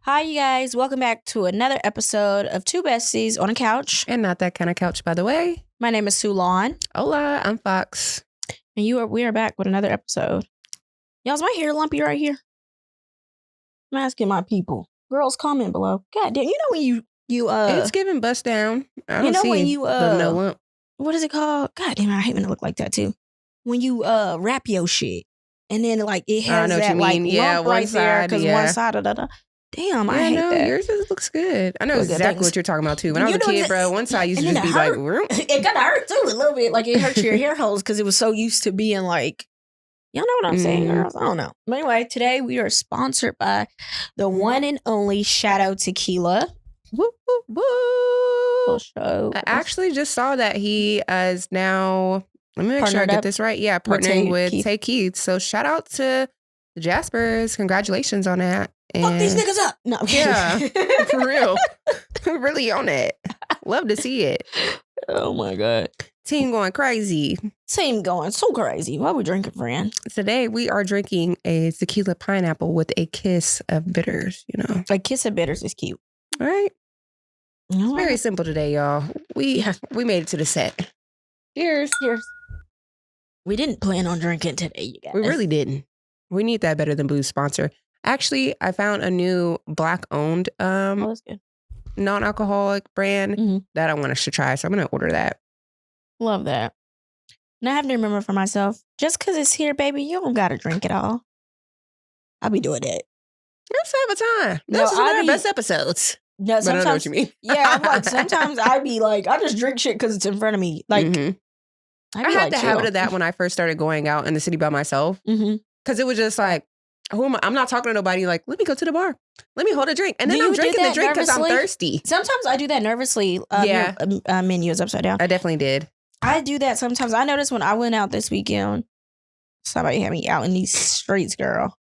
Hi, you guys. Welcome back to another episode of Two Besties on a Couch. And not that kind of couch, by the way. My name is Sulon. Hola, I'm Fox. And we are back with another episode. Y'all, is my hair lumpy right here? I'm asking my people. Girls, comment below. God damn, you know when you it's giving bust down. I don't know see when you the no lump. what is it called? God damn, I hate when it look like that too. When you wrap your shit and then like it has that like lump right there because one side of the damn, I hate that. Yours just looks good. I know exactly what you're talking about too. When I was a kid, bro, one side used to just be like, it kind of hurt too a little bit. Like it hurts your hair holes because it was so used to being like, y'all know what I'm saying, girls? I don't know. But anyway, today we are sponsored by the one and only Shadow Tequila. Woo, woo, woo. Show. I actually just saw that he is now, let me make sure I get this right. Yeah, partnering with Tay Keith. So shout out to the Jaspers. Congratulations on that. And fuck these niggas up. No, yeah, for real. Really on it. Love to see it. Oh my God. Team going crazy. Team going so crazy. What are we drinking, friend? Today we are drinking a tequila pineapple with a kiss of bitters, you know. A kiss of bitters is cute. All right. It's very simple today, y'all. We made it to the set. Cheers. Cheers. We didn't plan on drinking today, you guys. We really didn't. We need that Better Than Booze sponsor. Actually, I found a new Black-owned that's good. non-alcoholic brand that I want us to try. So I'm going to order that. Love that. Now I have to remember for myself, just because it's here, baby, you don't got to drink it all. I'll be doing that. Let's have a time. This is one of our best episodes. No, sometimes, but I know what you mean. Yeah, I'm like, sometimes I be like, I just drink shit because it's in front of me. Like, I had the habit of that when I first started going out in the city by myself. Because it was just like, I'm not talking to nobody. Like, let me go to the bar. Let me hold a drink. And then I'm drinking the drink because I'm thirsty. Sometimes I do that nervously. Your menu is upside down. I definitely did. I do that sometimes. I noticed when I went out this weekend, somebody had me out in these streets, girl.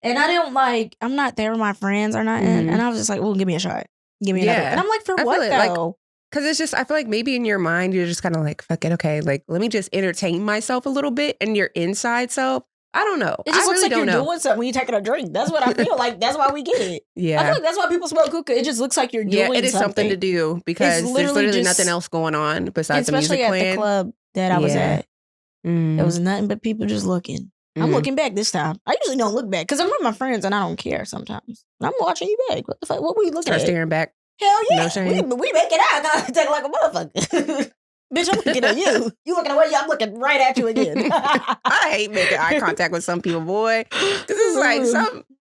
And I don't I'm not there with my friends or nothing. And I was just like, well, give me a shot. Give me another. And I'm like, for what though? Because it's just, I feel like maybe in your mind, you're just kind of like, fuck it, okay. Like, let me just entertain myself a little bit. And your inside self, I don't know. It just looks like you're doing something when you're taking a drink. That's what I feel like. That's why we get it. Yeah. I feel like that's why people smoke hookah. It just looks like you're doing something. Yeah, it is something to do because there's literally nothing else going on besides the music playing. Especially at the club that I was at. There was nothing but people just looking. I'm looking back this time. I usually don't look back because I'm with my friends and I don't care sometimes. I'm watching you back. What the fuck? What were you looking at? Start staring back. Hell yeah. No shame. We making eye contact like a motherfucker. Bitch, I'm looking at you. You looking away, I'm looking right at you again. I hate making eye contact with some people, boy. Because it's like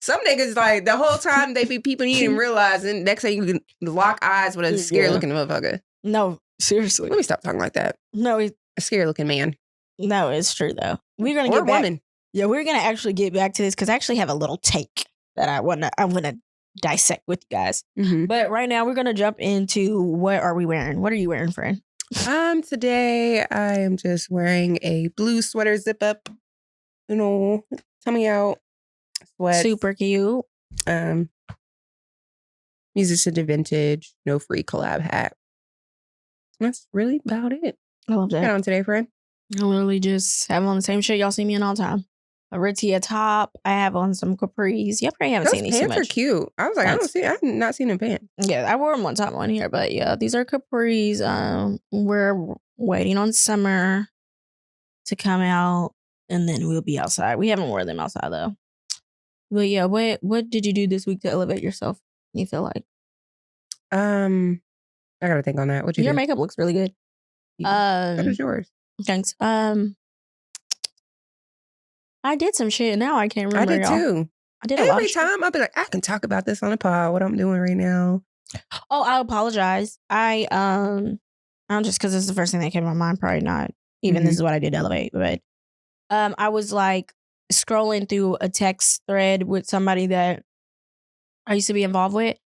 some niggas, like, the whole time they be peeping, you didn't realize, and next thing you can lock eyes with a scary looking motherfucker. No, seriously. Let me stop talking like that. No, a scary looking man. No, it's true though. We're gonna get back. Woman. Yeah, we're gonna actually get back to this because I actually have a little take that I wanna dissect with you guys. But right now we're gonna jump into what are we wearing? What are you wearing, friend? Today I am just wearing a blue sweater zip up, you know, tummy out sweat. Super cute. Music to the vintage, no free collab hat. That's really about it. I love that. What on today, friend? I literally just have on the same shit y'all see me in all the time. A Ritzia top. I have on some capris. You probably haven't seen these too much. Those pants are cute. I was like, I've not seen them pants. Yeah, I wore them one time on here, but yeah, these are capris. We're waiting on summer to come out, and then we'll be outside. We haven't worn them outside though. But yeah, what did you do this week to elevate yourself? You feel like? I gotta think on that. What your makeup looks really good. What is yours? Thanks. I did some shit. Now I can't remember. I did too. I did every time. I'll be like, I can talk about this on the pod. What I'm doing right now. Oh, I apologize. I'm just because this is the first thing that came to my mind. Probably not. Even this is what I did elevate. But I was like scrolling through a text thread with somebody that I used to be involved with,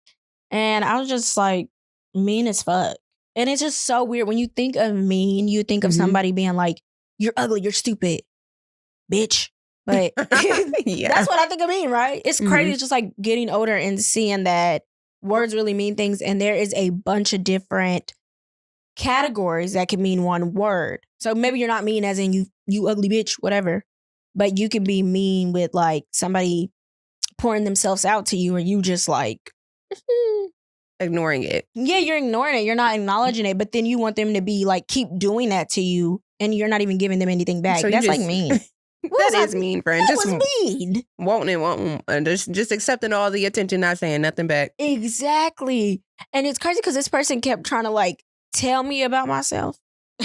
and I was just like mean as fuck. And it's just so weird when you think of mean. You think of somebody being like, "You're ugly. You're stupid, bitch." But that's what I think of mean, right? It's crazy. It's just like getting older and seeing that words really mean things. And there is a bunch of different categories that can mean one word. So maybe you're not mean as in you ugly bitch, whatever. But you can be mean with like somebody pouring themselves out to you, and you just like ignoring it. Yeah, you're ignoring it. You're not acknowledging it. But then you want them to be like, keep doing that to you, and you're not even giving them anything back. So that's like mean. That is mean, friend. That was mean. Wanting, and just accepting all the attention, not saying nothing back. Exactly. And it's crazy because this person kept trying to like tell me about myself.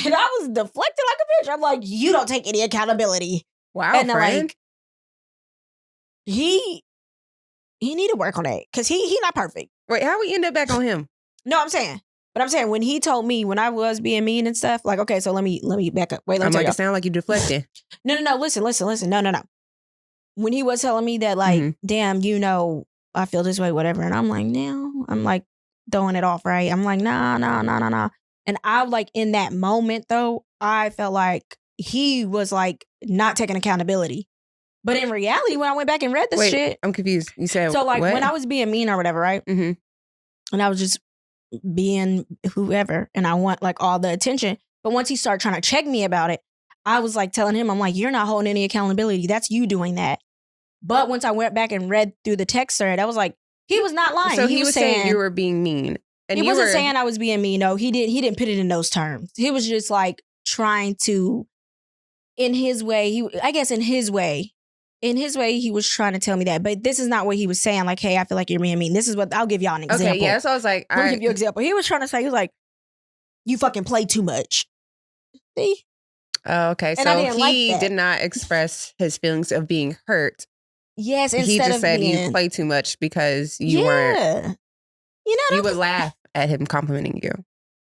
And I was deflected like a bitch. I'm like, you don't take any accountability. Wow, and friend. Like, he need to work on that because he not perfect. Wait, how we end up back on him? No, I'm saying when he told me when I was being mean and stuff, like, okay, so let me back up. Wait, let me tell you. It sound like you deflecting. No. Listen. No. When he was telling me that, like, damn, I feel this way, whatever, and I'm like, no, I'm like throwing it off, right? I'm like, nah. And I like in that moment though, I felt like he was like not taking accountability. But in reality, when I went back and read this shit, I'm confused. You said so like what? when I was being mean or whatever, right? Mm-hmm. And I was just being whoever, and I want like all the attention. But once he started trying to check me about it, I was like telling him, I'm like, you're not holding any accountability. That's you doing that. But once I went back and read through the text thread, I was like, he was not lying. So he was saying you were being mean. And he wasn't saying I was being mean. No, he didn't put it in those terms. He was just like trying to, in his way, he was trying to tell me that. But this is not what he was saying. Like, hey, I feel like you're being mean. This is what, I'll give y'all an example. Okay, yeah. So I was like, I'll give you an example. He was trying to say, he was like, you fucking play too much. See? Oh, okay. So he did not express his feelings of being hurt. Yes, he just said you play too much because you weren't. You would laugh at him complimenting you.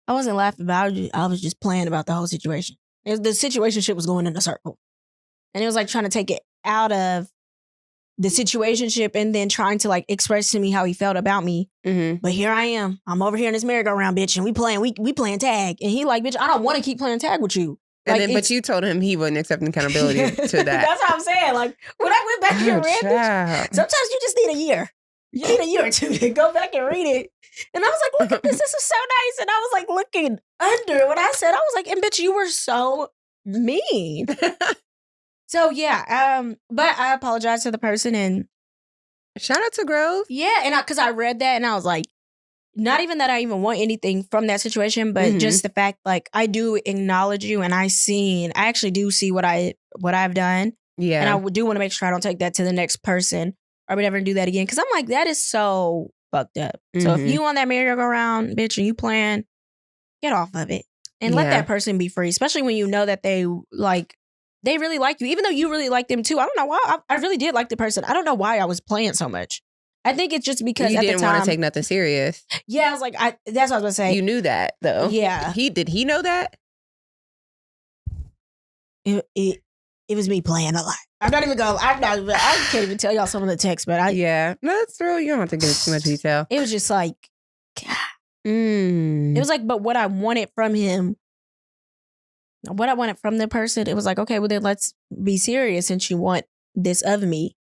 I wasn't laughing about it. I was just playing about the whole situation. The situation shit was going in a circle. And it was like trying to take it out of the situationship and then trying to like express to me how he felt about me. Mm-hmm. But here I am. I'm over here in this merry-go-round, bitch, and we playing tag. And he like, bitch, I don't want to keep playing tag with you. Like, but you told him he wasn't accepting accountability to that. That's what I'm saying. Like, when I went back and read it, sometimes you just need a year. You need a year or two to go back and read it. And I was like, look at this. This is so nice. And I was like looking under what I said. I was like, and bitch, you were so mean. So yeah, but I apologize to the person and shout out to Grove. Yeah, and because I read that and I was like, not even that I even want anything from that situation, but just the fact like I do acknowledge you and I actually do see what I've done. Yeah, and I do want to make sure I don't take that to the next person or whatever and do that again because I'm like that is so fucked up. So if you on that merry-go-round, bitch, and you playing, get off of it and let that person be free, especially when you know that they really like you, even though you really like them too. I don't know why. I really did like the person. I don't know why I was playing so much. I think it's just because you didn't want to take nothing serious. Yeah, I was like, that's what I was going to say. You knew that though. Yeah. Did he know that? It was me playing a lot. I can't even tell y'all some of the texts, but yeah, no, that's true. You don't have to give too much detail. It was just like, God. It was like, but what I wanted from him, what I wanted from the person, it was like, okay, well then let's be serious since you want this of me.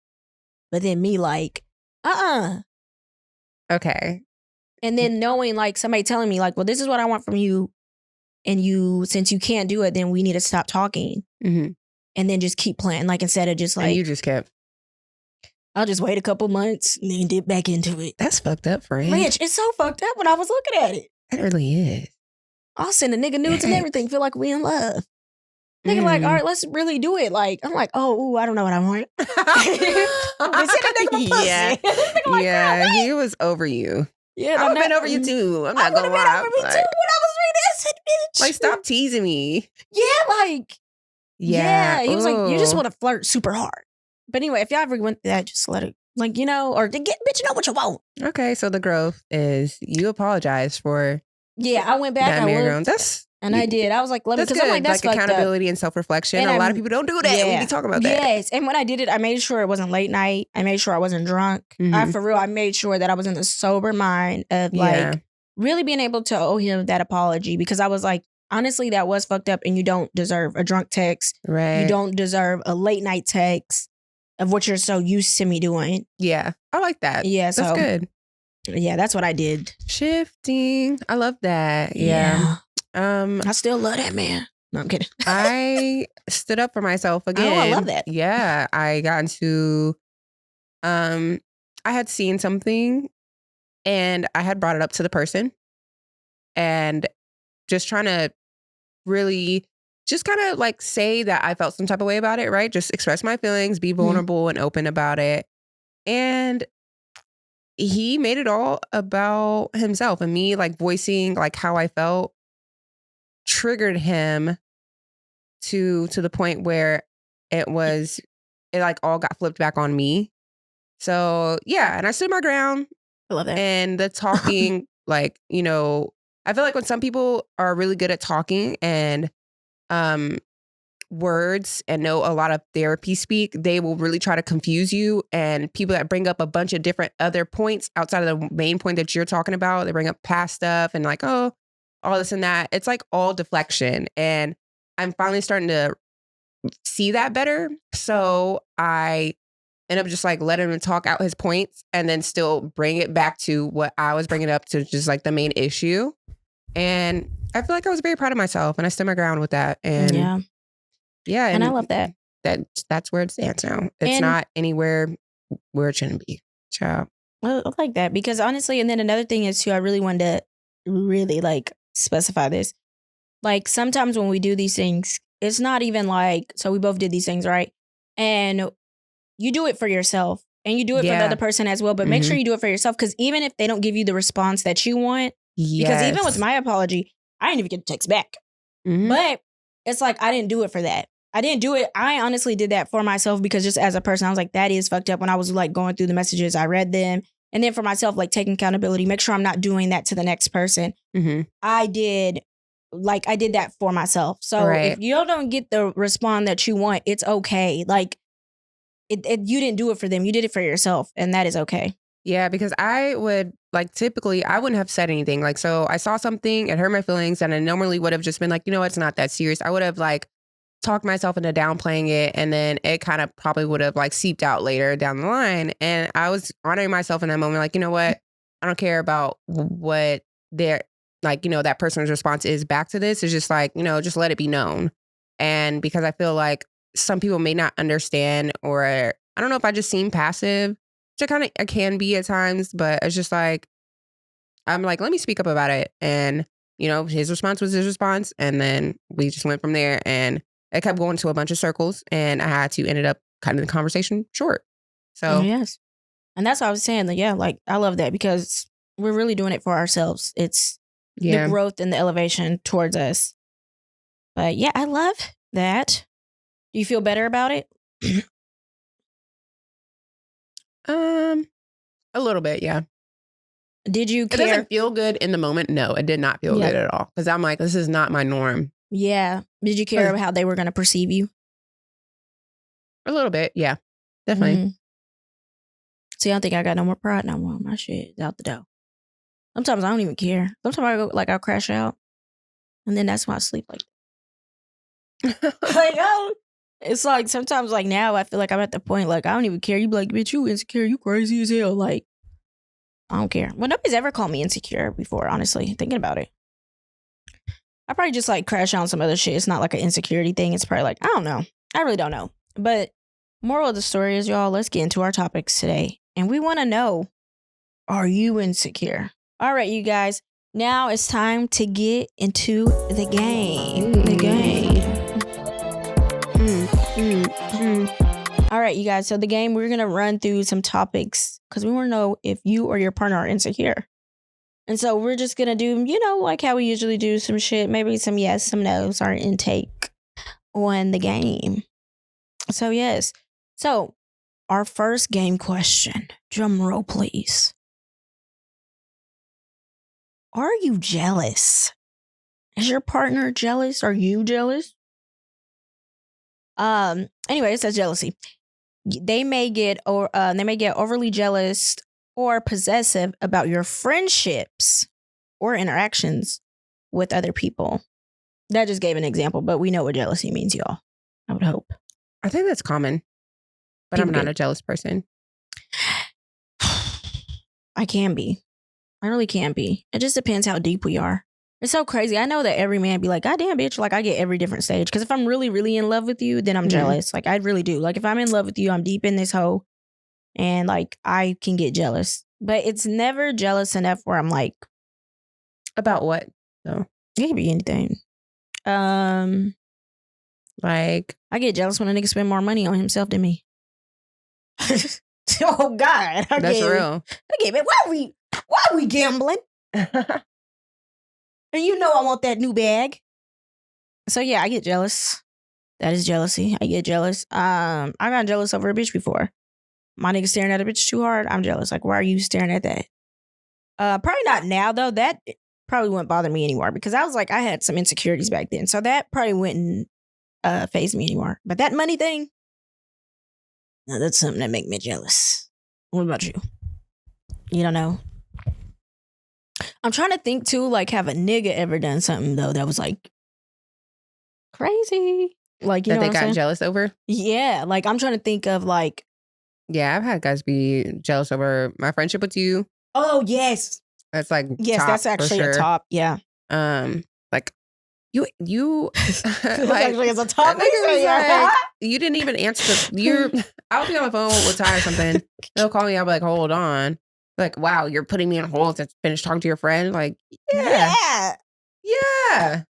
But then me like, okay. And then knowing like somebody telling me like, well, this is what I want from you. And since you can't do it, then we need to stop talking. Mm-hmm. And then just keep playing. Like instead of just like. And you just kept. I'll just wait a couple months and then dip back into it. That's fucked up, friend. Rich, it's so fucked up when I was looking at it. It really is. I'll send a nigga nudes and everything. Feel like we in love. Nigga like, all right, let's really do it. Like, I'm like, oh, I don't know what I want. Yeah, he was over you. Yeah, I've been over you too. I'm not gonna lie. Over me too when I was reading that shit, bitch. Like, stop teasing me. Yeah, like, yeah. He was like, you just want to flirt super hard. But anyway, if y'all ever went through that, just let it, like, or to get, bitch, you know what you want. Okay, so the growth is you apologize for. Yeah, I went back. I did. I was like, that's good. I'm like, that's accountability and self-reflection. And a lot of people don't do that. We be talking about that. Yes. And when I did it, I made sure it wasn't late night. I made sure I wasn't drunk. Mm-hmm. I made sure that I was in a sober mind of like really being able to owe him that apology because I was like, honestly, that was fucked up and you don't deserve a drunk text. Right. You don't deserve a late night text of what you're so used to me doing. Yeah. I like that. Yeah. That's good. Yeah, that's what I did. Shifting. I love that. Yeah. I still love that man. No, I'm kidding. I stood up for myself again. Oh, I love that. Yeah. I got into I had seen something and I had brought it up to the person and just trying to really just kind of like say that I felt some type of way about it, right? Just express my feelings, be vulnerable and open about it. And he made it all about himself, and me like voicing like how I felt triggered him to the point where it like all got flipped back on me. So yeah, and I stood my ground. I love that. And the talking, like, you know, I feel like when some people are really good at talking and words and know a lot of therapy speak, they will really try to confuse you. And people that bring up a bunch of different other points outside of the main point that you're talking about, they bring up past stuff and like, oh, all this and that. It's like all deflection. And I'm finally starting to see that better. So I end up just like letting him talk out his points and then still bring it back to what I was bringing up to just like the main issue. And I feel like I was very proud of myself and I stood my ground with that. And yeah. And I love that. That's where it stands now. It's not anywhere where it shouldn't be. Ciao. I like that because honestly, and then another thing is too, I really wanted to really like specify this. Like sometimes when we do these things, it's not even like, so we both did these things, right? And you do it for yourself and you do it for the other person as well. But make sure you do it for yourself because even if they don't give you the response that you want, because even with my apology, I didn't even get a text back. But it's like, I didn't do it for that. I didn't do it. I honestly did that for myself because just as a person, I was like, that is fucked up. When I was like going through the messages, I read them. And then for myself, like taking accountability, make sure I'm not doing that to the next person. I did that for myself. So if you don't get the response that you want, it's okay. Like you didn't do it for them. You did it for yourself. And that is okay. Yeah, because I would like typically I wouldn't have said anything. Like, so I saw something, it hurt my feelings. And I normally would have just been like, you know, it's not that serious. I would have like talked myself into downplaying it. And then it kind of probably would have like seeped out later down the line. And I was honoring myself in that moment. Like, you know what? I don't care about what their, like, you know, that person's response is back to this. It's just like, you know, just let it be known. And because I feel like some people may not understand, or I don't know if I just seem passive, which I can be at times, but it's just like, I'm like, let me speak up about it. And, you know, his response was his response. And then we just went from there and it kept going to a bunch of circles and I had to ended up cutting the conversation short. So yes. And that's what I was saying. Like, like I love that because we're really doing it for ourselves. It's the growth and the elevation towards us. But yeah, I love that. Do you feel better about it? A little bit, yeah. Did you care? It doesn't feel good in the moment. No, it did not feel good at all. Because I'm like, this is not my norm. Yeah. Did you care about how they were going to perceive you? A little bit, yeah. Definitely. See, I don't think I got no more pride no more. My shit is out the door. Sometimes I don't even care. Sometimes I go, like, I'll crash out. And then that's why I sleep like that. Like, it's like sometimes like now I feel like I'm at the point like I don't even care. You be like, bitch, you insecure, you crazy as hell. Like, I don't care. Well, nobody's ever called me insecure before, honestly, thinking about it. I probably just like crash out on some other shit. It's not like an insecurity thing. It's probably like, I don't know. I really don't know. But moral of the story is, y'all, let's get into our topics today. And we want to know, are you insecure? All right, you guys. Now it's time to get into the game. The game. All right, you guys. So the game, we're going to run through some topics because we want to know if you or your partner are insecure. And so we're just going to do, you know, like how we usually do some shit. Maybe some yes, some no's, our intake on the game. So yes. So our first game question, drum roll, please. Are you jealous? Is your partner jealous? Are you jealous? Anyway, it says jealousy. They may get overly jealous or possessive about your friendships or interactions with other people. That just gave an example, but we know what jealousy means, y'all. I would hope. I think that's common, but I'm not a jealous person. I can be. I really can be. It just depends how deep we are. It's so crazy. I know that every man be like, God damn, bitch. Like, I get every different stage. Because if I'm really, really in love with you, then I'm jealous. Like, I really do. Like, if I'm in love with you, I'm deep in this hoe. And like I can get jealous. But it's never jealous enough where I'm like, about what? So it could be anything. like I get jealous when a nigga spend more money on himself than me. Oh God. that's real. Okay, man, why are we gambling? And you know I want that new bag. So yeah, I get jealous. That is jealousy. I get jealous. I got jealous over a bitch before. My nigga staring at a bitch too hard. I'm jealous. Like, why are you staring at that? Probably not now though. That probably wouldn't bother me anymore because I was like, I had some insecurities back then. So that probably wouldn't phase me anymore. But that money thing, no, that's something that make me jealous. What about you? You don't know? I'm trying to think too, like, have a nigga ever done something though that was like crazy? Like, you that know they what I'm got saying? jealous over? Yeah, like I'm trying to think of like, Yeah, I've had guys be jealous over my friendship with you. oh yes. That's like Yes, top that's for actually sure. a top. Yeah. Like you That's like actually as a top. nigga was like, you didn't even answer I'll be on the phone with Ty or something. They'll call me, I'll be like, hold on. Like, wow, you're putting me on hold to finish talking to your friend? Like, yeah. Yeah.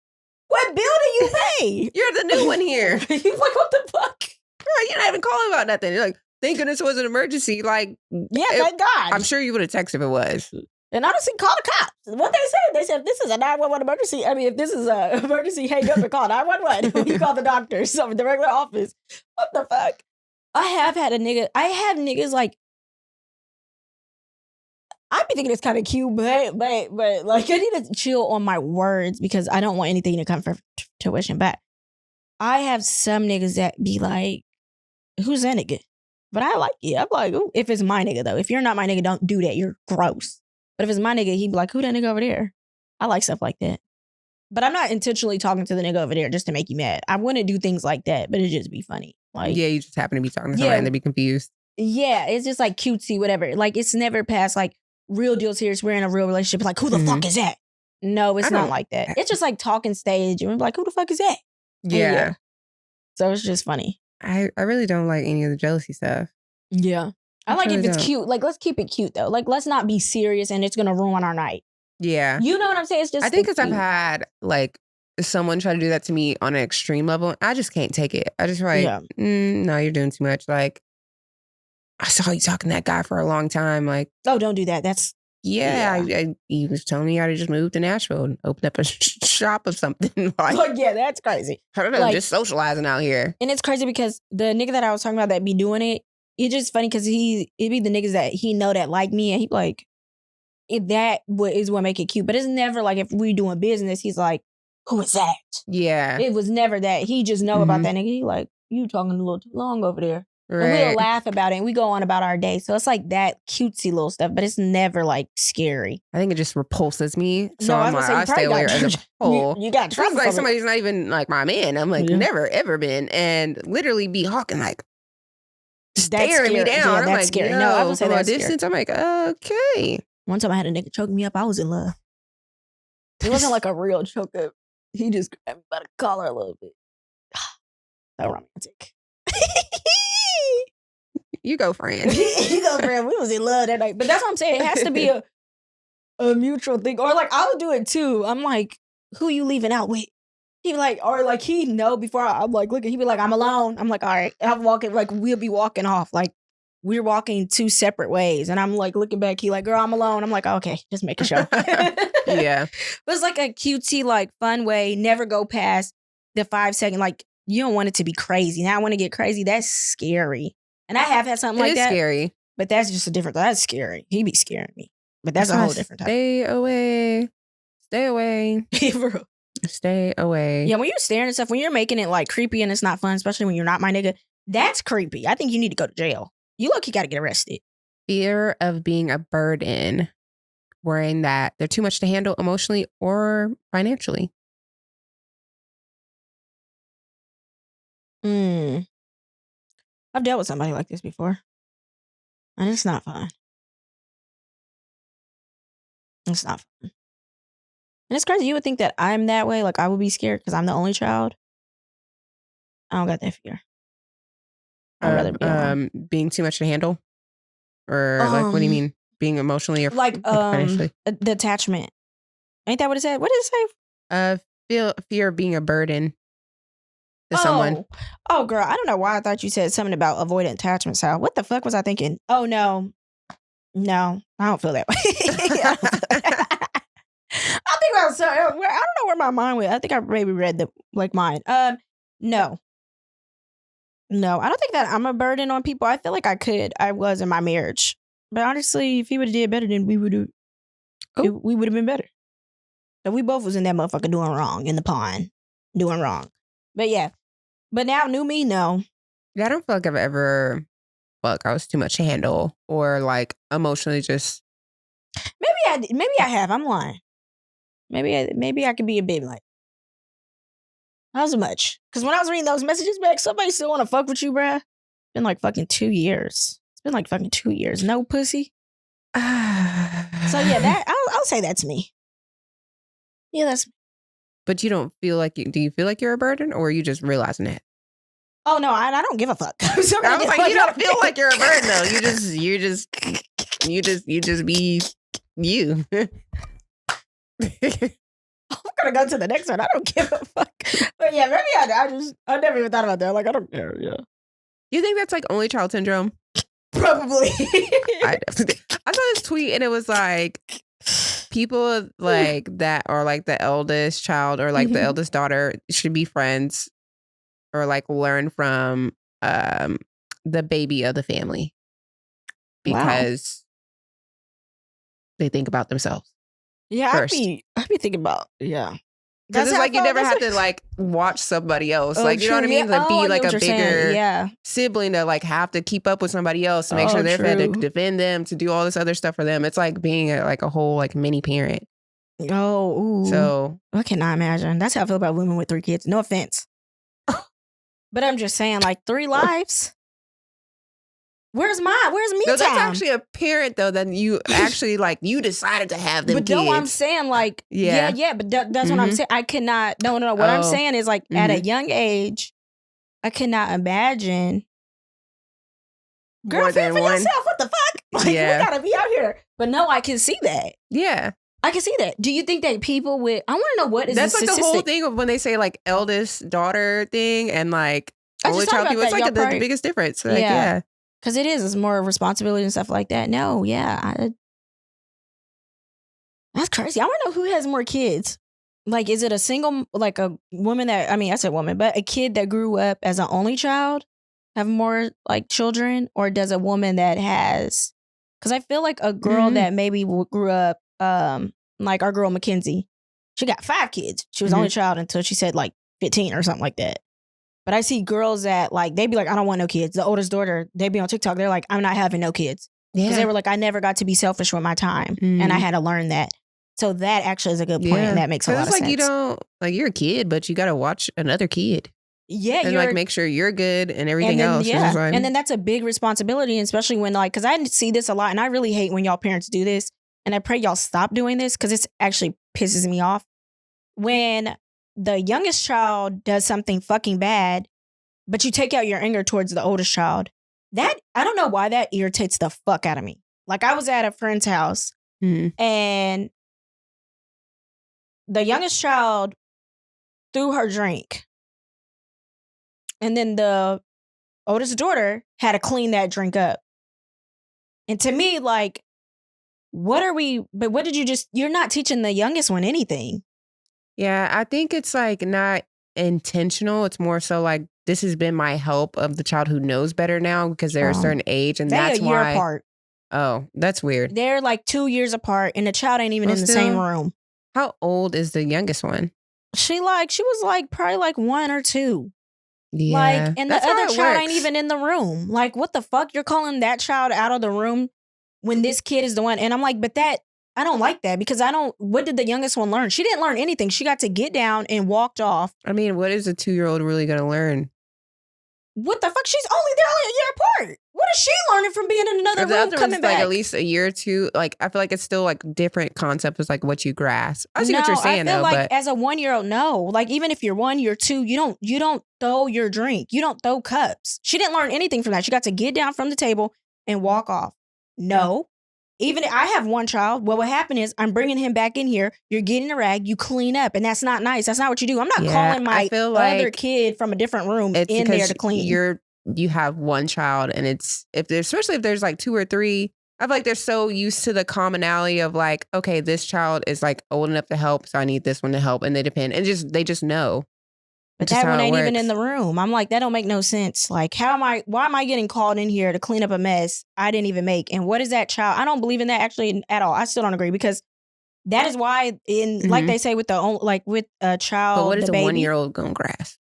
What bill do you pay? You're the new one here. You're like, what the fuck? Girl, you're not even calling about nothing. You're like, thank goodness it was an emergency. Like, Yeah, thank God. I'm sure you would have texted if it was. And honestly, call the cops. What they said if this is a 911 emergency, I mean, if this is a emergency, hang up and call 911. You call the doctor, so the regular office. What the fuck? I have niggas like, I be thinking it's kind of cute, but like I need to chill on my words because I don't want anything to come from tuition. But I have some niggas that be like, who's that nigga? But I like it. I'm like, ooh, if it's my nigga though. If you're not my nigga, don't do that. You're gross. But if it's my nigga, he'd be like, who that nigga over there? I like stuff like that. But I'm not intentionally talking to the nigga over there just to make you mad. I wouldn't do things like that, but it'd just be funny. Like, yeah, you just happen to be talking to somebody and they be confused. Yeah, it's just like cutesy, whatever. Like, it's never past like real deal serious. We're in a real relationship. Like, who the fuck is that? No, it's not like that. It's just like talking stage. And we're like, who the fuck is that? Yeah. So it's just funny. I really don't like any of the jealousy stuff. Yeah. I like if it's cute. Like, let's keep it cute though. Like, let's not be serious and it's gonna ruin our night. Yeah. You know what I'm saying? It's just I think because I've had like someone try to do that to me on an extreme level. I just can't take it. I just like, no, you're doing too much. Like, I saw you talking to that guy for a long time. Like, oh, don't do that. That's he was telling me how to just move to Nashville and open up a shop of something. Like, yeah, that's crazy. I don't know, like, just socializing out here. And it's crazy because the nigga that I was talking about that be doing it, it's just funny because it be the niggas that he know that like me and he like, if that is what make it cute. But it's never like if we doing business, he's like, who is that? Yeah. It was never that. He just know about that nigga. He like, you talking a little too long over there. Right. And we'll laugh about it and we go on about our day. So it's like that cutesy little stuff, but it's never like scary. I think it just repulses me. So no, I stay away as a whole. You got to like somebody's not even like my man. I'm like, never ever been. And literally be hawking like, staring me down. Yeah, I'm like, scary. No, I was from a distance. I'm like, okay. One time I had a nigga choke me up. I was in love. It wasn't like a real choke up. He just grabbed me by the collar a little bit. So romantic. You go, friend. You go, friend. We was in love that night. But that's what I'm saying. It has to be a mutual thing. Or like, I would do it too. I'm like, who you leaving out with? He be like, or like he know before I'm like, look, he be like, I'm alone. I'm like, all right. I'm walking, like we'll be walking off. Like we're walking two separate ways. And I'm like looking back, he like, girl, I'm alone. I'm like, okay, just make a show. Yeah. But it's like a cutesy, like fun way. Never go past the 5 second. Like you don't want it to be crazy. Now I want to get crazy. That's scary. And I have had something like that. It's scary. But that's just a different, that's scary. He be scaring me. But that's a whole different type. Stay away. Stay away. Stay away. Yeah, when you're staring and stuff, when you're making it like creepy and it's not fun, especially when you're not my nigga, that's creepy. I think you need to go to jail. You look, you got to get arrested. Fear of being a burden. Worrying that they're too much to handle emotionally or financially. I've dealt with somebody like this before. And it's not fun. It's not fun. And it's crazy. You would think that I'm that way. Like, I would be scared because I'm the only child. I don't got that fear. I'd rather be alone. Being too much to handle? Or like, what do you mean? Being emotionally or like financially? The attachment. Ain't that what it said? What did it say? Fear of being a burden to someone. Oh, girl, I don't know why I thought you said something about avoidant attachment style. What the fuck was I thinking? Oh, no, I don't feel that way. I think I was. I don't know where my mind went. I think I maybe read mine. No, I don't think that I'm a burden on people. I feel like I was in my marriage, but honestly, if he would have did better, then we would have been better. So we both was in that motherfucker doing wrong in the pond, doing wrong. But yeah. But now, new me, no. Yeah, I don't feel like I've ever I was too much to handle or like emotionally just. Maybe I have. I'm lying. Maybe I could be a bit like, not so much. Because when I was reading those messages back, somebody still want to fuck with you, bruh. It's been like fucking 2 years. It's been like fucking 2 years. No pussy. So yeah, that I'll say that's me. Yeah, that's me. But you don't feel like do you feel like you're a burden or are you just realizing that? Oh no, I don't give a fuck. I was like, you don't feel like you're a burden though. You just be you. I'm gonna go to the next one. I don't give a fuck. But yeah, maybe I never even thought about that. Like, I don't care. Yeah. You think that's like only child syndrome? Probably. I saw this tweet and it was like people like that are like the eldest child or like the eldest daughter should be friends or like learn from the baby of the family because they think about themselves. Yeah, first. I'd be thinking about Because it's like you never have to like watch somebody else. Like, you know what I mean? To be like a bigger sibling to like have to keep up with somebody else to make sure they're fed, to defend them, to do all this other stuff for them. It's like being like a whole like mini parent. Oh, ooh. So I cannot imagine. That's how I feel about women with 3 kids. No offense. But I'm just saying, like, 3 lives. Where's me no, time? That's actually a parent though. That you actually like you decided to have them. But kids. No, I'm saying like yeah. But that's what I'm saying. I cannot. No. What I'm saying is like at a young age, I cannot imagine. Girl, fend for yourself. What the fuck? Like, we gotta be out here. But no, I can see that. Yeah. I can see that. Do you think that people with? I want to know what is that's like the whole thing of when they say like eldest daughter thing and like only child people. It's like the biggest difference. Like, yeah. Because it's more responsibility and stuff like that. No, that's crazy. I want to know who has more kids. Like, is it a single, like a woman that, I said woman, but a kid that grew up as an only child have more like children? Or does a woman that has, because I feel like a girl that maybe grew up, like our girl Mackenzie, she got 5 kids. She was only child until she said like 15 or something like that. But I see girls that like, they be like, I don't want no kids. The oldest daughter, they be on TikTok. They're like, I'm not having no kids. Because they were like, I never got to be selfish with my time. And I had to learn that. So that actually is a good point. And that makes a lot of sense. You don't, like you're a kid, but you got to watch another kid. Yeah. And like make sure you're good and everything else. Yeah. And then that's a big responsibility, especially when like, because I see this a lot and I really hate when y'all parents do this. And I pray y'all stop doing this because it actually pisses me off. When the youngest child does something fucking bad, but you take out your anger towards the oldest child. That, I don't know why that irritates the fuck out of me. Like, I was at a friend's house and the youngest child threw her drink. And then the oldest daughter had to clean that drink up. And to me, like, what did you you're not teaching the youngest one anything. Yeah, I think it's like not intentional. It's more so like, this has been my help of the child who knows better now because they're a certain age. And that's why. They're a year apart. Oh, that's weird. They're like 2 years apart and the child ain't even in the same room. How old is the youngest one? She was like probably like 1 or 2. Yeah. Like, and the other child ain't even in the room. Like, what the fuck? You're calling that child out of the room when this kid is the one. And I'm like, but I don't like that because what did the youngest one learn? She didn't learn anything. She got to get down and walked off. I mean, what is a 2-year-old really going to learn? What the fuck? They're only a year apart. What is she learning from being in another room coming back? Like at least a year or 2. Like, I feel like it's still like different concepts as like what you grasp. I see what you're saying I feel though. Like but as a 1-year-old, no. Like even if you're 1, you're 2, you don't throw your drink. You don't throw cups. She didn't learn anything from that. She got to get down from the table and walk off. No. Even I have one child. Well, what happened is I'm bringing him back in here. You're getting a rag. You clean up. And that's not nice. That's not what you do. I'm not calling my feel other like kid from a different room it's in there because to clean. you have one child, and it's especially if there's like 2 or 3. I feel like they're so used to the commonality of like, okay, this child is like old enough to help, so I need this one to help, and they depend, and they just know. But that one ain't even in the room. I'm like, that don't make no sense. Like, why am I getting called in here to clean up a mess I didn't even make? And what is that child? I don't believe in that actually at all. I still don't agree, because that is why like they say with with a child, but what is the a baby, 1-year-old gonna grasp?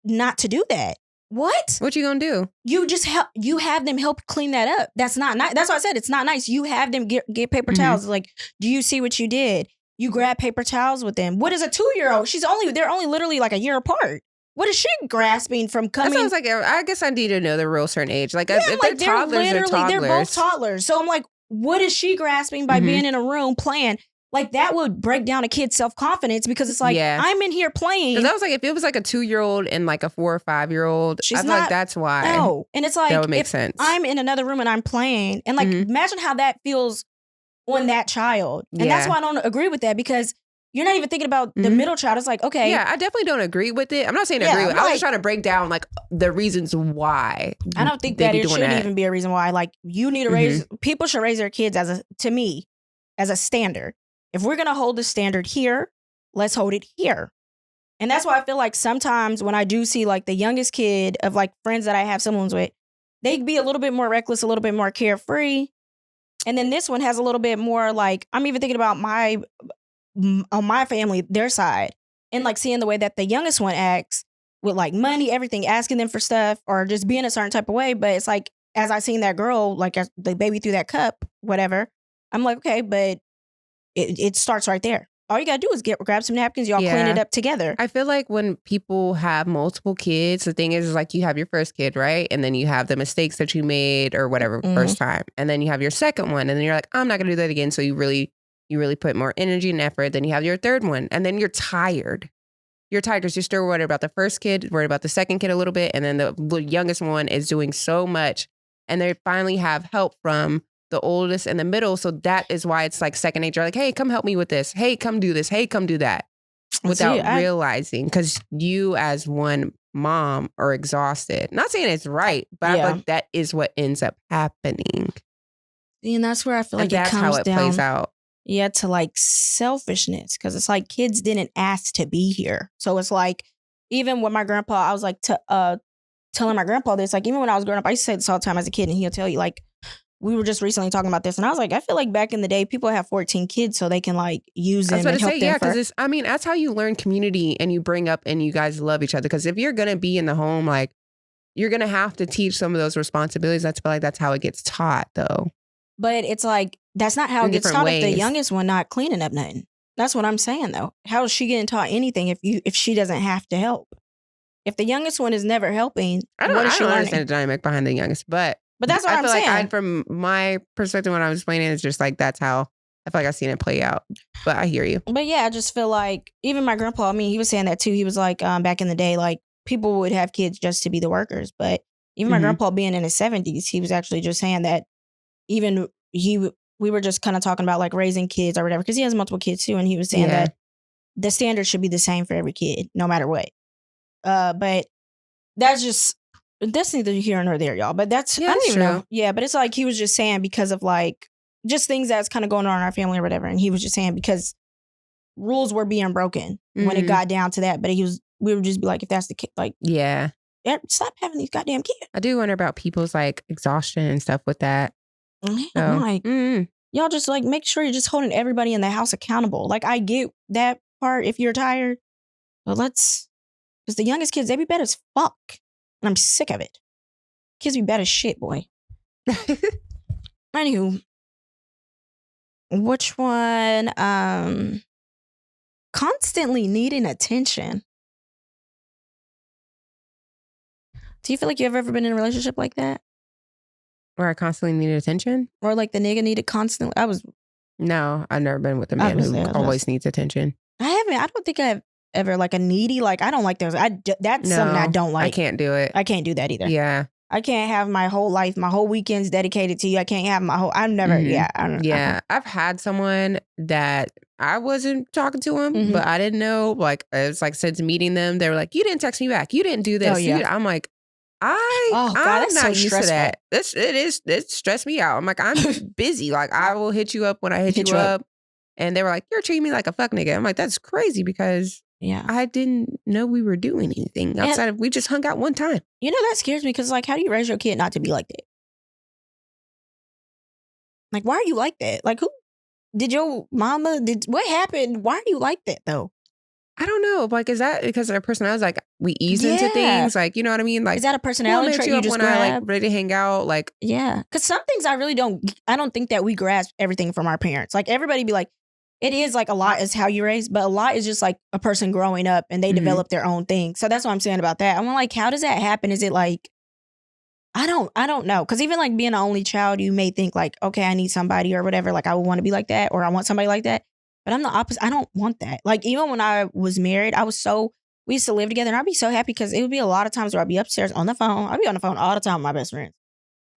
Not to do that. What? What you gonna do? You just you have them help clean that up. That's not nice. That's why I said it's not nice. You have them get paper towels. Like, do you see what you did? You grab paper towels with them. What is a 2-year-old? They're only literally like a year apart. What is she grasping from coming? That sounds like, I guess I need to know the real certain age. Like, if they're toddlers, they're toddlers. They're both toddlers. So I'm like, what is she grasping by being in a room playing? Like, that would break down a kid's self-confidence, because it's like, I'm in here playing. That was like, if it was like a 2-year-old and like a 4 or 5-year-old, I feel like that's why. No. And it's like, that would make sense. I'm in another room and I'm playing, and like, imagine how that feels on that child. And that's why I don't agree with that, because you're not even thinking about the middle child. It's like, okay. Yeah, I definitely don't agree with it. I'm not saying agree with it. I was just trying to break down like the reasons why. I don't think that it shouldn't even be a reason why. Like, you need to raise, people should raise their kids to me, as a standard. If we're going to hold the standard here, let's hold it here. And that's why I feel like sometimes when I do see like the youngest kid of like friends that I have siblings with, they be a little bit more reckless, a little bit more carefree. And then this one has a little bit more like, I'm even thinking about on my family, their side, and like seeing the way that the youngest one acts with like money, everything, asking them for stuff or just being a certain type of way. But it's like, as I seen that girl, like as the baby threw that cup, whatever, I'm like, okay, but it starts right there. All you gotta do is grab some napkins, y'all clean it up together. I feel like when people have multiple kids, the thing is like, you have your first kid, right? And then you have the mistakes that you made or whatever first time. And then you have your second one. And then you're like, I'm not gonna do that again. So you really put more energy and effort. Then you have your third one. And then you're tired. You're tired because you're still worried about the first kid, worried about the second kid a little bit. And then the youngest one is doing so much. And they finally have help from the oldest and the middle. So that is why it's like second nature. Like, hey, come help me with this. Hey, come do this. Hey, come do that. Without realizing, because you as one mom are exhausted. Not saying it's right, but I feel like that is what ends up happening. And that's where I feel like that's how it plays out. Yeah, to like selfishness, because it's like kids didn't ask to be here. So it's like, even with my grandpa, I was like telling my grandpa this, like even when I was growing up, I used to say this all the time as a kid, and he'll tell you, like, we were just recently talking about this, and I was like, I feel like back in the day, people have 14 kids so they can like use them and help them. Yeah, because that's how you learn community, and you bring up and you guys love each other. Because if you're gonna be in the home, like, you're gonna have to teach some of those responsibilities. That's feel like that's how it gets taught, though. But it's like, that's not how it gets taught if the youngest one not cleaning up nothing. That's what I'm saying, though. How is she getting taught anything if she doesn't have to help? If the youngest one is never helping, what is she learning? Understand the dynamic behind the youngest, but that's what I'm saying. Like from my perspective, when I was explaining, it's just like, that's how I feel like I've seen it play out. But I hear you. But yeah, I just feel like even my grandpa, I mean, he was saying that too. He was like, back in the day, like, people would have kids just to be the workers. But even my grandpa being in his 70s, he was actually just saying that even we were just kind of talking about like raising kids or whatever, because he has multiple kids too. And he was saying that the standard should be the same for every kid, no matter what. But that's neither here nor there, y'all. But I don't even know. Yeah, but it's like he was just saying because of like just things that's kind of going on in our family or whatever. And he was just saying because rules were being broken when it got down to that. But we would just be like, if that's the kid, like, stop having these goddamn kids. I do wonder about people's like exhaustion and stuff with that. I'm like, y'all just like make sure you're just holding everybody in the house accountable. Like, I get that part if you're tired, but because the youngest kids, they be bad as fuck. And I'm sick of it. Kids be bad as shit, boy. Anywho, which one? Constantly needing attention. Do you feel like you've ever been in a relationship like that? Where I constantly needed attention? Or like the nigga needed constantly? No, I've never been with a man who always needs attention. I haven't. I don't think I've ever like a needy, like, I don't like those. That's something I don't like. I can't do it. I can't do that either. Yeah. I can't have my whole life, my whole weekends dedicated to you. I can't have my whole. I'm never. Yeah. I don't. Yeah. I've had someone that I wasn't talking to him, but I didn't know. Like, it's like since meeting them, they were like, "You didn't text me back. You didn't do this." Oh, yeah. I'm like, God, I'm that's not so used stressful. to that. It stressed me out. I'm like, I'm busy. Like, I will hit you up when I hit you up. And they were like, "You're treating me like a fuck nigga." I'm like, that's crazy because I didn't know we were doing anything outside of we just hung out one time. You know, that scares me because, like, how do you raise your kid not to be like that? Like, why are you like that? Like, who did your mama? What happened? Why are you like that though? I don't know. Like, is that because of their personality? Like, we ease into things. Like, you know what I mean? Like, is that a personality trait you just when grab? I like ready to hang out? Like, yeah, because some things I really don't. I don't think that we grasp everything from our parents. Like, everybody be like, it is like a lot is how you raise, but a lot is just like a person growing up and they develop their own thing. So that's what I'm saying about that. I'm like, how does that happen? Is it like, I don't know. Because even like being an only child, you may think like, okay, I need somebody or whatever. Like, I would want to be like that, or I want somebody like that. But I'm the opposite. I don't want that. Like, even when I was married, we used to live together and I'd be so happy because it would be a lot of times where I'd be upstairs on the phone. I'd be on the phone all the time with my best friends.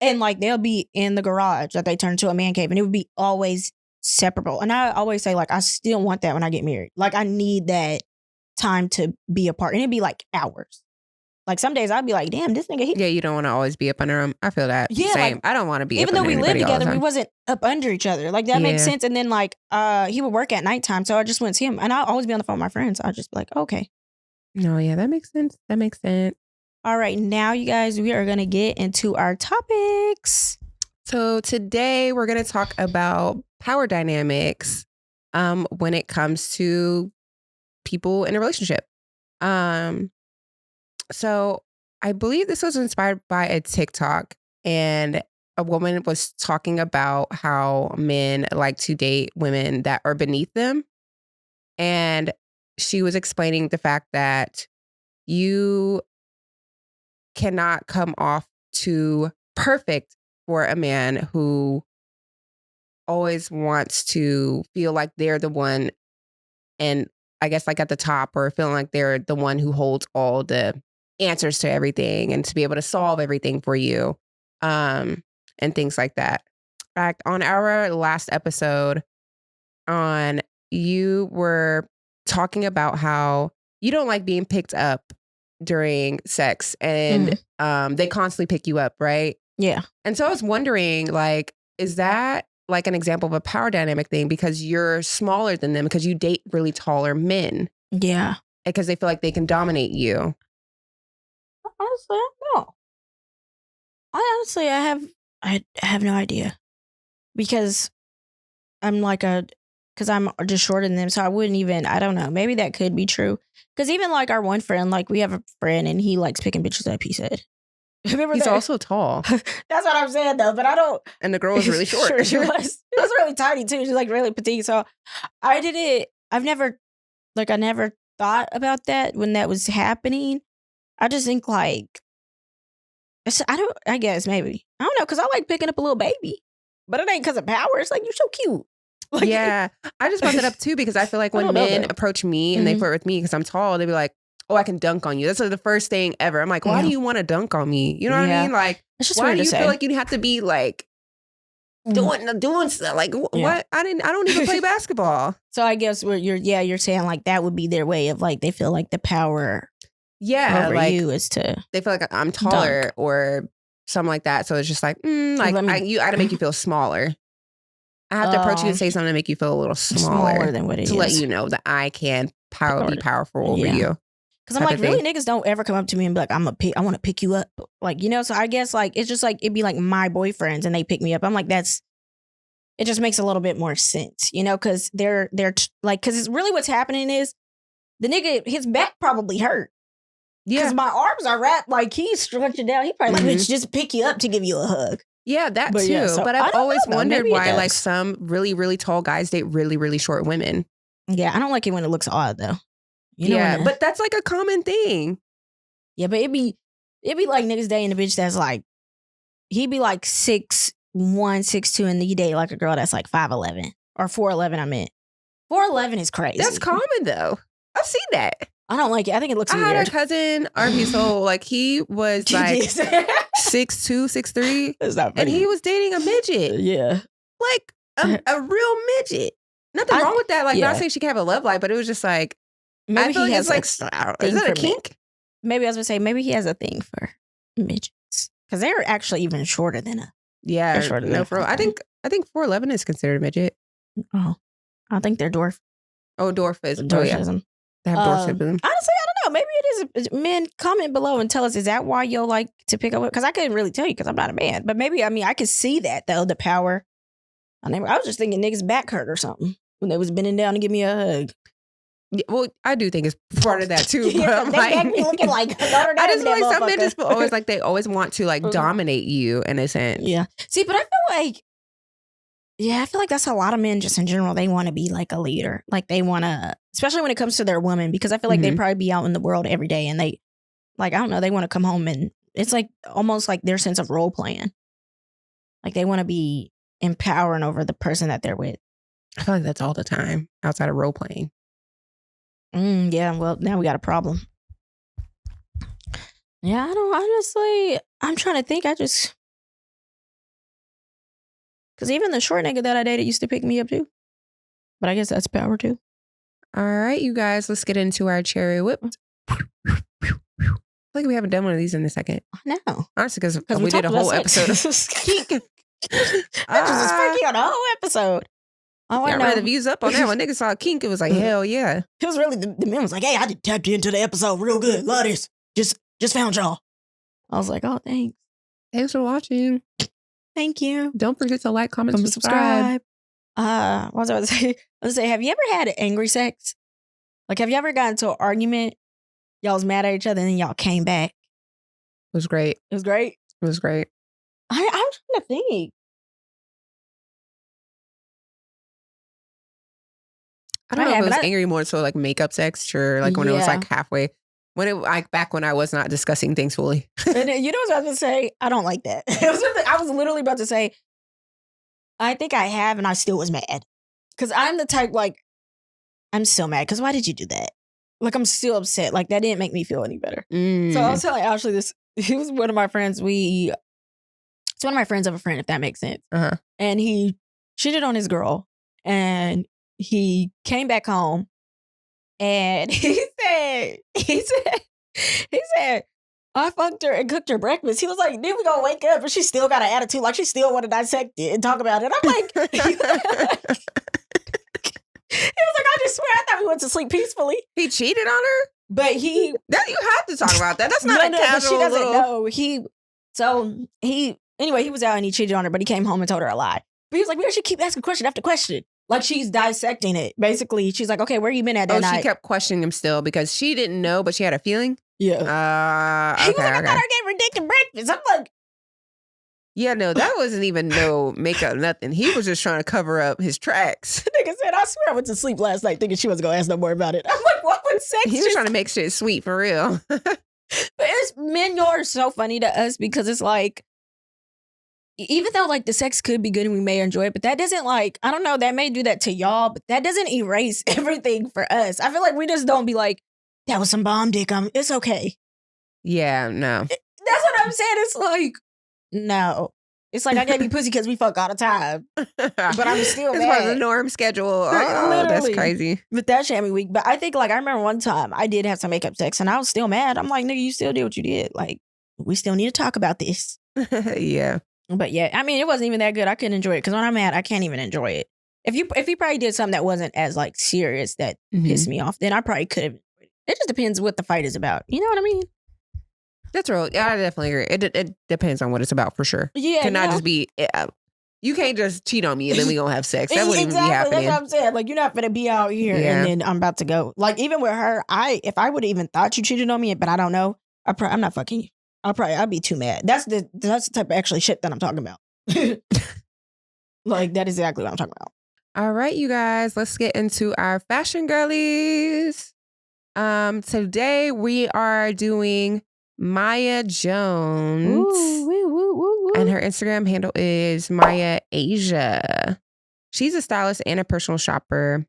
And like, they'll be in the garage that they turn into a man cave and it would be always separable. And I always say, like, I still want that when I get married. Like, I need that time to be apart. And it'd be like hours. Like, some days I'd be like, damn, this nigga. Yeah, you don't want to always be up under him. I feel that. Yeah, same. Like, I don't want to be even up though under we lived together, we time. wasn't up under each other. Like, that makes sense. And then like, he would work at nighttime. So I just went to him and I'll always be on the phone with my friends. I'll just be like, okay. No, yeah, that makes sense. That makes sense. All right. Now, you guys, we are going to get into our topics. So today we're going to talk about power dynamics when it comes to people in a relationship. So I believe this was inspired by a TikTok, and a woman was talking about how men like to date women that are beneath them. And she was explaining the fact that you cannot come off too perfect for a man who always wants to feel like they're the one, and I guess like at the top, or feeling like they're the one who holds all the answers to everything and to be able to solve everything for you, and things like that. In fact, on our last episode you were talking about how you don't like being picked up during sex, and they constantly pick you up, right? Yeah. And so I was wondering, like, is that like an example of a power dynamic thing because you're smaller than them, because you date really taller men? Yeah. Because they feel like they can dominate you. Honestly, I don't know. I have no idea. Because I'm like because I'm just shorter than them. So I wouldn't even, I don't know. Maybe that could be true. Because even like our one friend, like we have a friend and he likes picking bitches up, he said. Remember He's also tall. That's what I'm saying though, but I don't. And the girl was really short. She was really tiny too. She's like really petite. So I did it. I never thought about that when that was happening. I just think like, I guess maybe. I don't know, because I like picking up a little baby. But it ain't because of power. It's like, you're so cute. Like, yeah. I just brought that up too because I feel like when men approach me and they flirt with me because I'm tall, they be like, oh, I can dunk on you. That's like the first thing ever. I'm like, why do you want to dunk on me? You know what I mean? Like, why do you feel like you have to be like doing stuff? Like, what? I don't even play basketball. So I guess you're saying like that would be their way of like, they feel like the power over like you is to, they feel like I'm taller dunk. Or something like that. So it's just like, I got to make you feel smaller. I have to approach you and say something to make you feel a little smaller than what it is. To let you know that I can be powerful over you. Because I'm like, really, niggas don't ever come up to me and be like, I want to pick you up. Like, you know, so I guess like, it's just like, it'd be like my boyfriends and they pick me up. I'm like, it just makes a little bit more sense, you know, because they're like, because it's really what's happening is the nigga, his back probably hurt. Yeah. Because my arms are wrapped, like he's stretching down. He probably like, bitch, just pick you up to give you a hug. Yeah, that too. Yeah, so but I've always wondered why like some really, really tall guys date really, really short women. Yeah, I don't like it when it looks odd though. You know but that's like a common thing. Yeah, but it'd be like niggas dating a bitch that's like, he'd be like 6'1", 6'2", and you date like a girl that's like 5'11", or 4'11". I meant 4'11" is crazy. That's common though. I've seen that. I don't like it. I think it looks I had weird. a cousin, RP Soul, like he was like 6'2", 6'3", That's not and funny. he was dating a midget. Yeah. Like a real midget. Nothing wrong with that. Like, not saying she can have a love life, but it was just like, maybe I feel he like has it's like, thing is that a for kink? Maybe I was gonna say, maybe he has a thing for midgets. Because they're actually even shorter than a. Yeah. Shorter No, than for I think 4'11" is considered a midget. Oh. I think they're dwarf. Oh, dwarfism. Dwarfism. They have dwarfism. Honestly, I don't know. Maybe it is. Men, comment below and tell us, is that why you'll like to pick up? Because I couldn't really tell you because I'm not a man. But maybe, I mean, I could see that, though, the power. I was just thinking niggas' back hurt or something when they was bending down to give me a hug. Yeah, well, I do think it's part of that too. Yeah, but they like, got me looking like Notre Dame. I just feel like some men motherfucker. just always like they always want to like dominate you in a sense. Yeah. See, but I feel like, I feel like that's a lot of men just in general. They want to be like a leader. Like they want to, especially when it comes to their woman, because I feel like they probably be out in the world every day and they, like, I don't know, they want to come home and it's like almost like their sense of role playing. Like they want to be empowering over the person that they're with. I feel like that's all the time outside of role playing. Yeah, well, now we got a problem. Yeah, I don't, honestly, I'm trying to think. Because even the short nigga that I dated used to pick me up too. But I guess that's power too. All right, you guys, let's get into our cherry whip. I feel like we haven't done one of these in a second. No. Honestly, because we did a whole episode of kink. I just freaky on a whole episode. Oh, I read the views up on that. When niggas saw kink, it was like, hell yeah. It was really, the man was like, hey, I just tapped into the episode real good. Love this. Just found y'all. I was like, oh, thanks. Thanks for watching. Thank you. Don't forget to like, comment, subscribe. What was I about to say? I was going to say, have you ever had angry sex? Like, have you ever gotten into an argument? Y'all was mad at each other and then y'all came back. It was great. It was great? It was great. I'm trying to think. I don't know if it was angry more so like makeup sex, sure. Like when it was like halfway. When it like back when I was not discussing things fully. And you know what I was about to say? I don't like that. I was literally about to say, I think I have and I still was mad. Because I'm the type like, I'm still mad. Because why did you do that? Like I'm still upset. Like that didn't make me feel any better. So I was telling Ashley this. He was one of my friends. It's one of my friends of a friend, if that makes sense. Uh-huh. And he cheated on his girl. And he came back home and he said, I fucked her and cooked her breakfast. He was like, then we gonna wake up and she still got an attitude. Like she still want to dissect it and talk about it. I'm like, he was like, I just swear I thought we went to sleep peacefully. He cheated on her? But you have to talk about that. That's not a casual but she doesn't know. Anyway, he was out and he cheated on her, but he came home and told her a lie. But he was like, we should keep asking question after question. Like she's dissecting it. Basically, she's like, okay, where you been at that night? She kept questioning him still because she didn't know, but she had a feeling? Yeah. Okay, he was like, I thought I gave her dick and breakfast. I'm like, yeah, no, that wasn't even no makeup, nothing. He was just trying to cover up his tracks. Nigga said, I swear I went to sleep last night thinking she wasn't going to ask no more about it. I'm like, what would sex? He was trying to make shit sweet for real. But men, y'all are so funny to us because it's like, even though like the sex could be good and we may enjoy it, but that doesn't like, I don't know, that may do that to y'all, but that doesn't erase everything for us. I feel like we just don't be like, that was some bomb dick. It's okay. Yeah, no. That's what I'm saying. It's like, no. It's like I gave you pussy because we fuck all the time. But I'm still mad. It's part of the norm schedule. Oh, that's crazy. But that shit me weak. But I think like I remember one time I did have some makeup sex and I was still mad. I'm like, nigga, you still did what you did. Like, we still need to talk about this. Yeah. But yeah, I mean, it wasn't even that good. I couldn't enjoy it because when I'm mad, I can't even enjoy it. If you probably did something that wasn't as like serious that pissed me off, then I probably could have. It just depends what the fight is about. You know what I mean? That's real. Yeah, I definitely agree. It depends on what it's about for sure. Yeah, cannot just be. You can't just cheat on me and then we gonna have sex. That wouldn't even be happening. That's what I'm saying. Like you're not gonna be out here and then I'm about to go. Like even with her, if I would have even thought you cheated on me, but I don't know, I'm not fucking you. I'd be too mad. That's the type of actually shit that I'm talking about. Like that is exactly what I'm talking about. All right, you guys, let's get into our fashion girlies. Today we are doing Maya Jones. Ooh, and her Instagram handle is Maya Asia. She's a stylist and a personal shopper.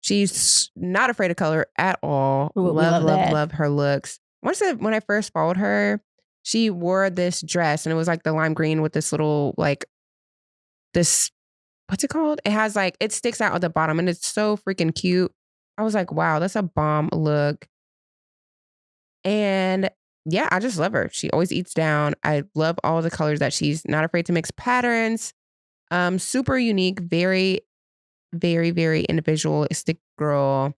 She's not afraid of color at all. Ooh, we love that. Love her looks. When I first followed her, she wore this dress and it was like the lime green with this little like this, what's it called? It has like, it sticks out at the bottom and it's so freaking cute. I was like, wow, that's a bomb look. And yeah, I just love her. She always eats down. I love all the colors that she's not afraid to mix patterns. Super unique, very, very, very individualistic girl.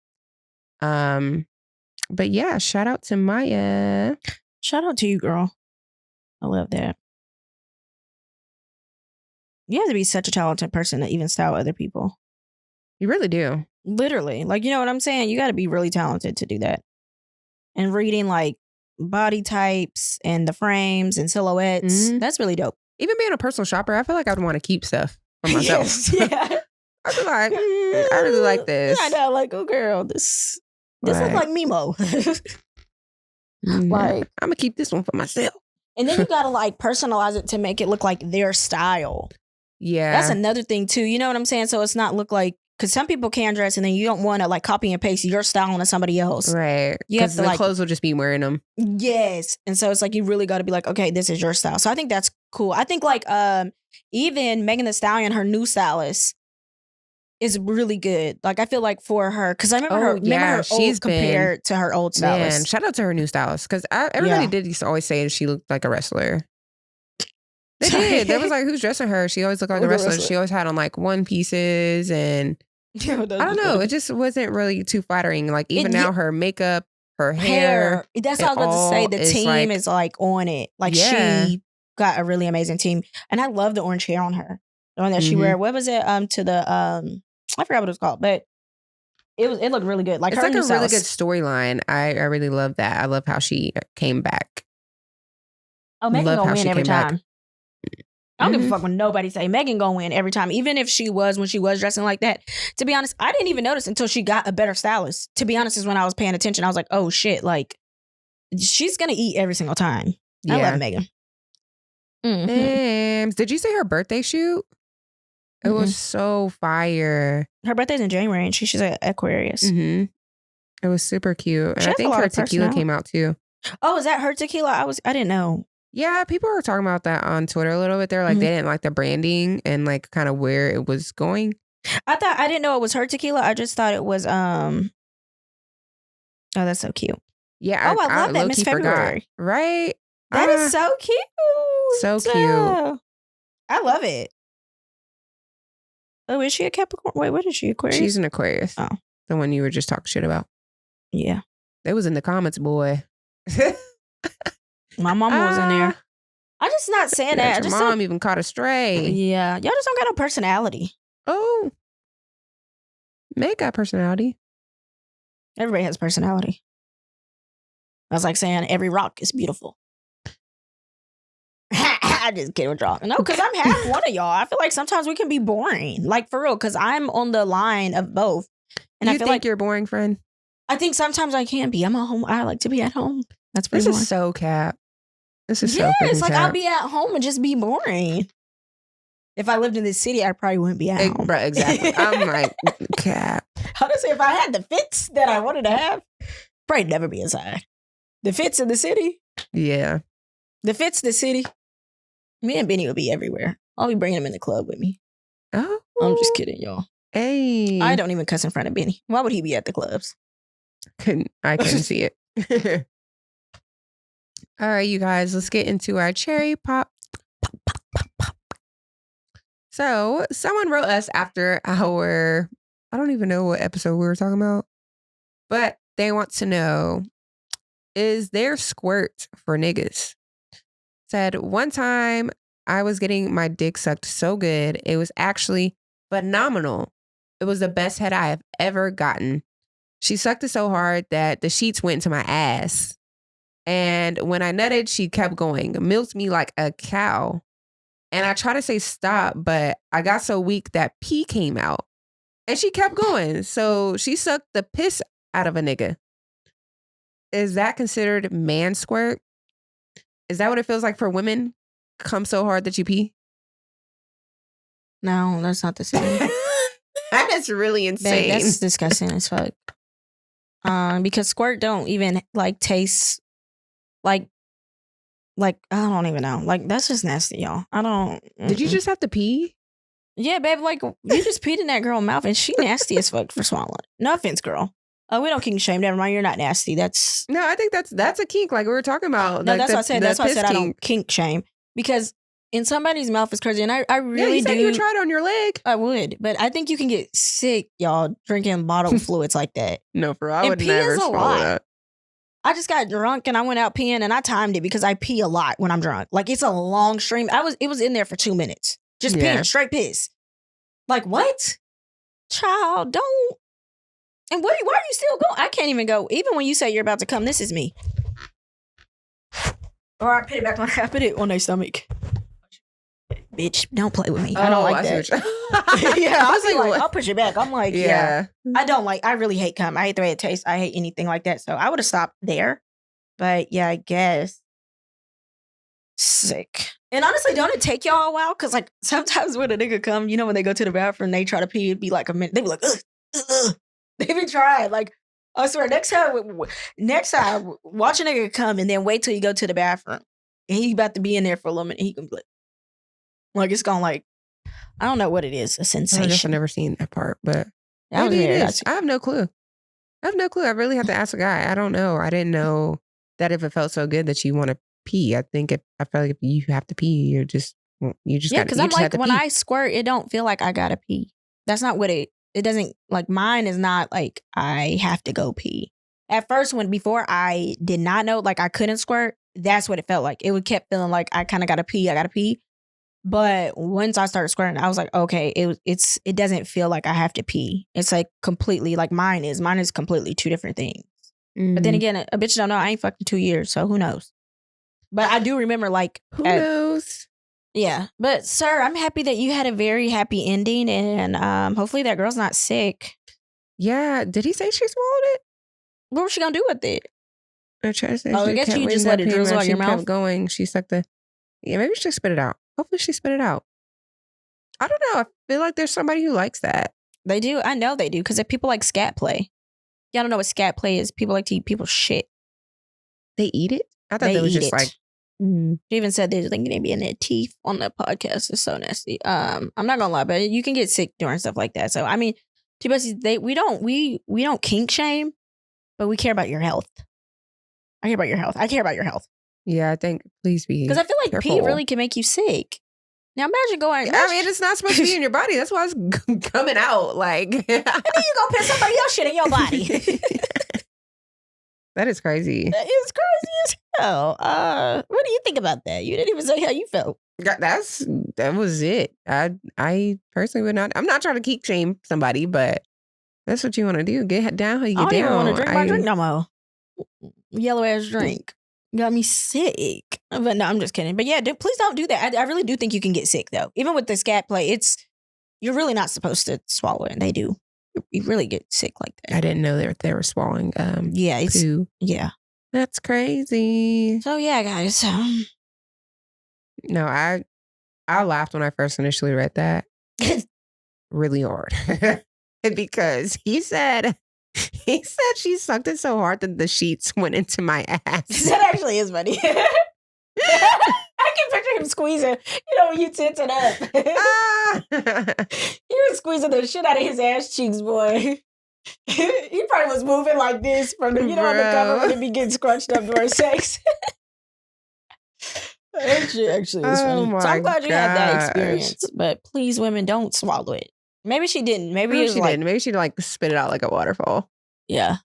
But yeah, shout out to Maya. Shout out to you, girl. I love that. You have to be such a talented person to even style other people. You really do. Literally. Like, you know what I'm saying? You got to be really talented to do that. And reading like body types and the frames and silhouettes. Mhm. That's really dope. Even being a personal shopper, I feel like I'd want to keep stuff for myself. Yes, yeah. I'd be like, I really like this. I know, like, oh girl, this is like Mimo. Like, I'm gonna keep this one for myself. And then you gotta like personalize it to make it look like their style. Yeah, that's another thing too. You know what I'm saying? So it's not look like, because some people can dress and then you don't want to like copy and paste your style onto somebody else, right? Because the clothes will just be wearing them. Yes, and so it's like you really got to be like, okay, this is your style. So I think that's cool. I think like even Megan Thee Stallion, her new stylist, is really good. Like I feel like for her, because I remember her she's compared to her old stylist. Man, shout out to her new stylist, because everybody used to always say she looked like a wrestler. They did. They was like, who's dressing her? She always looked like a wrestler. She always had on like one pieces and I don't know. It just wasn't really too flattering. Like even now, her makeup, her hair. That's what I was about to say. The team is like on it. Like she got a really amazing team, and I love the orange hair on her. The one that she wear. What was it? To the I forgot what it was called, but it looked really good. Like it's her like a really stylist. good storyline. I really love that. I love how she came back. Oh, Megan gonna win every time. I don't give a fuck when nobody say Megan gonna win every time. Even if when she was dressing like that. To be honest, I didn't even notice until she got a better stylist. To be honest, is when I was paying attention. I was like, oh shit, like she's gonna eat every single time. Yeah. I love Megan. Did you see her birthday shoot? It was so fire. Her birthday's in January and she's an Aquarius. It was super cute. And I think her tequila came out too. Oh, is that her tequila? I didn't know. Yeah, people were talking about that on Twitter a little bit. They're like, they didn't like the branding and like kind of where it was going. I didn't know it was her tequila. I just thought it was oh, that's so cute. Yeah. Oh, I love that Miss February. Forgot. Right? That is so cute. So cute. I love it. Oh, is she a Capricorn? Wait, what is she? Aquarius? She's an Aquarius. Oh. The one you were just talking shit about. Yeah. They was in the comments, boy. My mom was in there. I'm just not saying that. Your mom even caught a stray. Yeah. Y'all just don't got no personality. Oh. Meg got personality. Everybody has personality. That's like saying every rock is beautiful. I just kidding with y'all. No, because I'm half one of y'all. I feel like sometimes we can be boring. Like for real, because I'm on the line of both. And I feel like you're a boring friend? I think sometimes I can be. I'm at home. I like to be at home. That's pretty boring. This is so cap. This is so it's like cap. I'll be at home and just be boring. If I lived in this city, I probably wouldn't be at home. Right, exactly. I'm like, cap. Honestly, if I had the fits that I wanted to have, probably never be inside. The fits in the city? Yeah. The fits the city? Me and Benny would be everywhere. I'll be bringing him in the club with me. Oh. I'm just kidding, y'all. Hey. I don't even cuss in front of Benny. Why would he be at the clubs? I couldn't see it. All right, you guys, let's get into our cherry pop. So someone wrote us after I don't even know what episode we were talking about, but they want to know, is there squirt for niggas? Said, one time I was getting my dick sucked so good. It was actually phenomenal. It was the best head I have ever gotten. She sucked it so hard that the sheets went into my ass. And when I nutted, she kept going, milked me like a cow. And I tried to say stop, but I got so weak that pee came out. And she kept going. So she sucked the piss out of a nigga. Is that considered man squirt? Is that what it feels like for women? Come so hard that you pee? No, that's not the same. That is really insane. Babe, that's disgusting as fuck. Because squirt don't even like taste like I don't even know. Like that's just nasty, y'all. I don't. Did you just have to pee? Yeah, babe. Like you just peed in that girl's mouth, and she nasty as fuck for swallowing. No offense, girl. We don't kink shame. Never mind. You're not nasty. That's No, I think that's a kink. Like we were talking about. no. Like That's what I said. That's why I piss said I don't kink. kink shame because in somebody's mouth is crazy, and I Yeah, really you said do. you would try it on your leg. I would, but I think you can get sick, y'all, drinking bottled fluids like that. No, for I And would pee never is a swallow lot. that. I just got drunk and I went out peeing and I timed it because I pee a lot when I'm drunk. Like it's a long stream. It was in there for 2 minutes. Just peeing, straight piss. Like what? Child, don't. And why are you still going? I can't even go. Even when you say you're about to come, this is me. Or I put it back on. I put it on their stomach. Bitch, don't play with me. I don't like that. Yeah, I was like, I'll push it back. I'm like, yeah. I really hate cum. I hate the way it tastes. I hate anything like that. So I would have stopped there. But yeah, I guess. Sick. And honestly, don't it take y'all a while? Because like sometimes when a nigga come, you know, when they go to the bathroom, they try to pee, it'd be like a minute. They be like, ugh, ugh, ugh. They be trying. Like, I swear, next time, watch a nigga come and then wait till you go to the bathroom. And he about to be in there for a little minute. He can be like it's gonna like, I don't know what it is, a sensation. I guess I've never seen that part, but I have no clue. I really have to ask a guy. I don't know. I didn't know that if it felt so good that you want to pee. I feel like if you have to pee, you just yeah. Because I'm like, when I squirt, it don't feel like I gotta pee. That's not what it doesn't like. Mine is not like I have to go pee. At first, before I did not know, like I couldn't squirt. That's what it felt like. It would kept feeling like I kind of gotta pee. I gotta pee. But once I started squirting, I was like, okay, it doesn't feel like I have to pee. It's like completely like mine is completely two different things. Mm-hmm. But then again, a bitch don't know. I ain't fucked in 2 years, so who knows? But I do remember like who knows? Yeah. But sir, I'm happy that you had a very happy ending, and hopefully that girl's not sick. Yeah. Did he say she swallowed it? What was she gonna do with it? I try to say. I guess you just let it drizzle out your mouth. Kept going. She sucked the. Yeah, maybe she spit it out. Hopefully she spit it out. I don't know. I feel like there's somebody who likes that. They do. I know they do. Because if people like scat play. Y'all don't know what scat play is. People like to eat people's shit. They eat it? I thought they was just like. Mm-hmm. She even said they're thinking they'd be in their teeth on the podcast. It's so nasty. I'm not gonna lie, but you can get sick doing stuff like that. So I mean, we don't kink shame, but we care about your health. I care about your health. I care about your health. Yeah, I think please be because I feel like pee really can make you sick. Now imagine going. I mean, it's not supposed to be in your body. That's why it's coming out. Like, and then you gonna put somebody else shit in your body. That is crazy. That is crazy as hell. What do you think about that? You didn't even say how you felt. That was it. I personally would not. I'm not trying to kink shame somebody, but that's what you want to do. Get down how you get down. I don't even want to drink my drink no more. Yellow ass drink. Got me sick. But no, I'm just kidding. But yeah, please don't do that. I really do think you can get sick though. Even with the scat play, you're really not supposed to swallow it, and they do. You really get sick like that. I didn't know they were swallowing poo. Yeah. That's crazy. So yeah, guys. No, I laughed when I first initially read that. Really hard. Because he said she sucked it so hard that the sheets went into my ass. That actually is funny. I can picture him squeezing, when you tits it up. He was squeezing the shit out of his ass cheeks, boy. He probably was moving like this from the, on the cover when it be getting scrunched up during sex. That shit actually is funny. So I'm glad you had that experience. But please, women, don't swallow it. Maybe she didn't. Maybe she didn't. Maybe she spit it out like a waterfall. Yeah.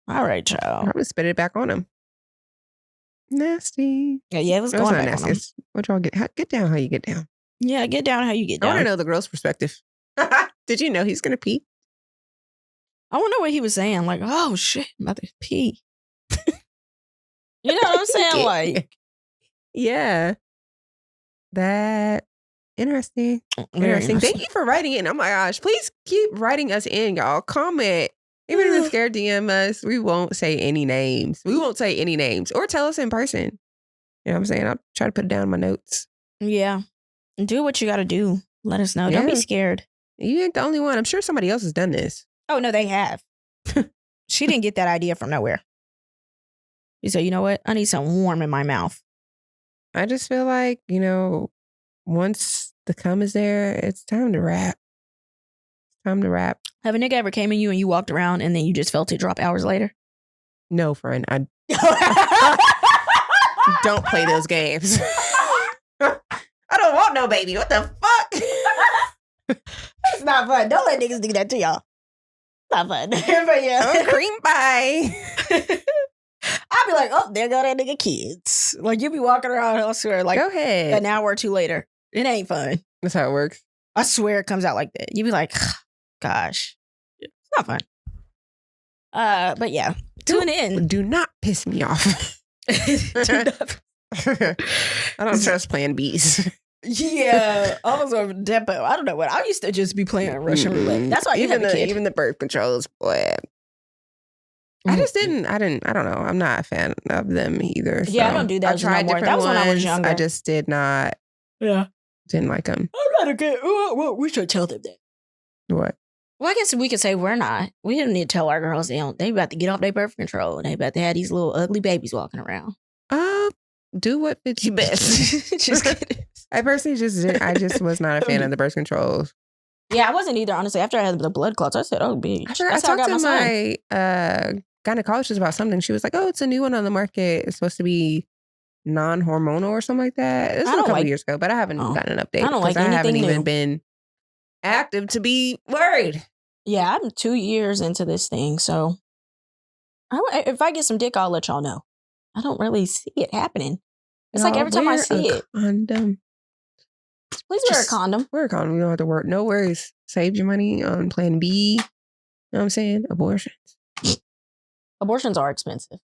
All right, child. I'm gonna spit it back on him. Nasty. Yeah, it was going back on him. What y'all get down how you get down. Yeah, get down how you get down. I want to know the girl's perspective. Did you know he's gonna pee? I want to know what he was saying. Like, oh shit, I'm about to pee. You know what I'm saying? Like, yeah. That interesting. Interesting. Thank you for writing in. Oh my gosh. Please keep writing us in, y'all. Comment. Even if you're scared, DM us. We won't say any names. Or tell us in person. You know what I'm saying? I'll try to put it down in my notes. Yeah. Do what you got to do. Let us know. Don't be scared. You ain't the only one. I'm sure somebody else has done this. Oh, no, they have. She didn't get that idea from nowhere. She said, you know what? I need something warm in my mouth. I just feel like, once the cum is there, it's time to wrap. It's time to wrap. Have a nigga ever came in you and you walked around and then you just felt it drop hours later? No, friend. I don't play those games. I don't want no baby. What the fuck? It's not fun. Don't let niggas do that to y'all. Not fun. But yeah. Oh, cream pie. I'd be like, oh, there go that nigga kids. Like, you be walking around, I swear, like, go ahead. an hour or two later. It ain't fun. That's how it works. I swear it comes out like that. You be like, gosh. It's not fun. But yeah. Tune in. Do not piss me off. I don't trust Plan Bs. Yeah, I was over depot. I don't know what. I used to just be playing Russian roulette. That's why even the birth controls, boy. I just didn't. I don't know. I'm not a fan of them either. Yeah, I don't do that. I tried different that was ones. when I was younger. I just did not. Yeah, didn't like them. I'm not a good. Well, we should tell them that. What? Well, I guess we could say we're not. We didn't need to tell our girls they about to get off their birth control and they about to have these little ugly babies walking around. Do what fits you best. Just kidding. I personally just was not a fan of the birth controls. Yeah, I wasn't either, honestly. After I had the blood clots, I said, oh, bitch. I talked to my gynecologist about something. She was like, oh, it's a new one on the market. It's supposed to be non-hormonal or something like that. This was a couple years ago, but I haven't gotten an update. I don't like anything I haven't new. even been active to be worried. Yeah, I'm 2 years into this thing, so if I get some dick, I'll let y'all know. I don't really see it happening. It's like every time I see it. Condom. Please wear a condom. Wear a condom. You don't have to work. No worries. Save your money on Plan B. You know what I'm saying? Abortions. Abortions are expensive.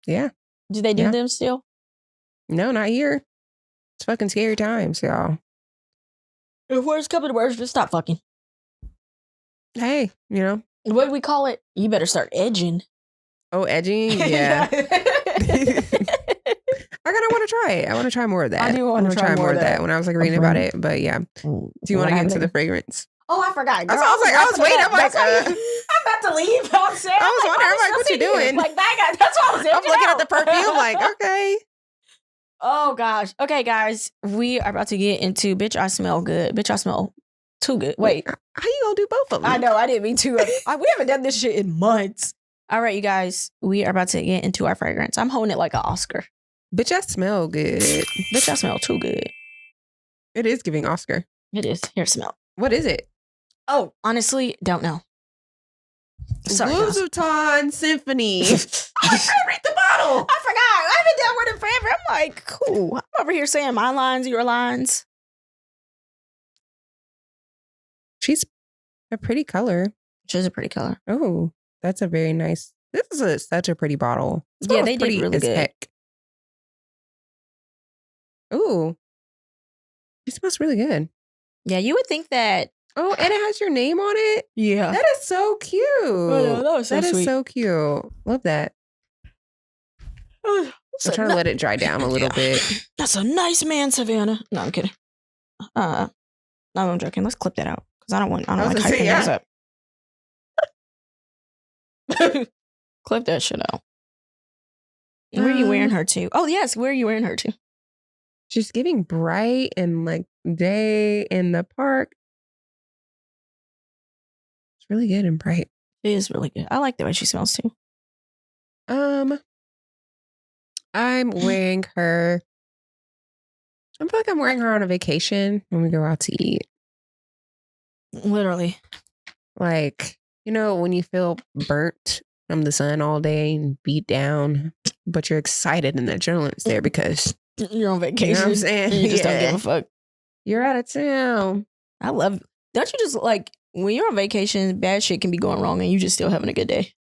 Yeah. Do they do them still? No, not here. It's fucking scary times, y'all. If worst comes to worst, just stop fucking. Hey, What do we call it? You better start edging. Oh, edging? Yeah. I kind of want to try it. I want to try more of that. I do want to try more of that when I was like reading about it. But yeah. Do you want to get into the fragrance? Oh, I forgot. Girl, I was waiting. I'm like, I'm about to leave. I was wondering, I'm like, what you doing? Like, that's what I was I'm looking at the perfume like, okay. Oh, gosh. Okay, guys. We are about to get into Bitch, I Smell Good. Bitch, I Smell Too Good. Wait. How you gonna do both of them? I know. I didn't mean to. We haven't done this shit in months. All right, you guys. We are about to get into our fragrance. I'm holding it like an Oscar. Bitch, I smell good. Bitch, I smell too good. It is giving Oscar. It is. Here, smell. What is it? Oh, honestly, don't know. Sorry, Louis Vuitton Symphony. I read the bottle. I forgot. I haven't done one in forever. I'm like, cool. I'm over here saying my lines, your lines. She's a pretty color. She's a pretty color. Oh, that's a very nice. This is such a pretty bottle. Yeah, they did really good. Heck. Ooh, it smells really good. Yeah, you would think that. Oh, and it has your name on it. Yeah, that is so cute. Oh, no, that is so cute. Love that. I'm trying to let it dry down a little bit. That's a nice man, Savannah. No, I'm kidding. No, I'm joking. Let's clip that out because I don't like hyping those up. Clip that shit out. Where are you wearing her to? Oh yes, where are you wearing her to? She's giving bright and like day in the park. It's really good and bright. It is really good. I like the way she smells too. I'm wearing her. I feel like I'm wearing her on a vacation when we go out to eat. Literally. Like, when you feel burnt from the sun all day and beat down, but you're excited and the adrenaline's there because you're on vacation. You know what I'm saying? You just don't give a fuck. You're out of town. I love it. Don't you just like when you're on vacation, bad shit can be going wrong and you just still having a good day.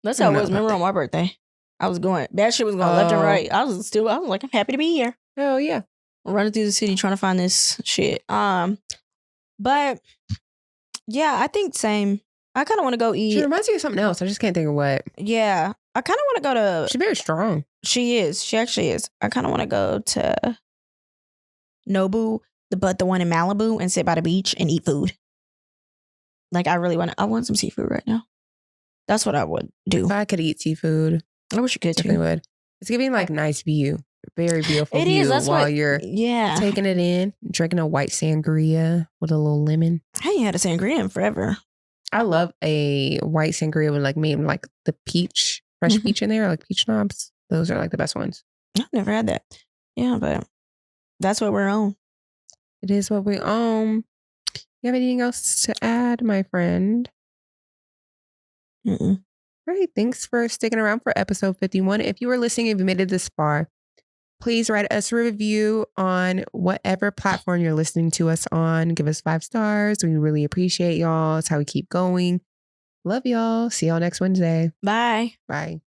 That's how it was. Remember on my birthday? Bad shit was going left and right. I was like, I'm happy to be here. Oh yeah. Running through the city trying to find this shit. But yeah, I think same. I kind of want to go eat. She reminds me of something else. I just can't think of what. Yeah. I kind of want to go to. She's very strong. She is. She actually is. I kind of want to go to Nobu. but the one in Malibu and sit by the beach and eat food. Like I want some seafood right now. That's what I would do. If I could eat seafood, I wish you could definitely too. would. It's giving like nice view, very beautiful It view is. That's while what you're taking it in, drinking a white sangria with a little lemon. I ain't had a sangria in forever. I love a white sangria with like maybe like the peach, fresh peach in there, like peach knobs. Those are like the best ones. I've never had that. Yeah, but that's what we're on. It is what we own. You have anything else to add, my friend? Mm-mm. Great. Thanks for sticking around for episode 51. If you were listening and you made it this far, please write us a review on whatever platform you're listening to us on. Give us 5 stars. We really appreciate y'all. It's how we keep going. Love y'all. See y'all next Wednesday. Bye. Bye.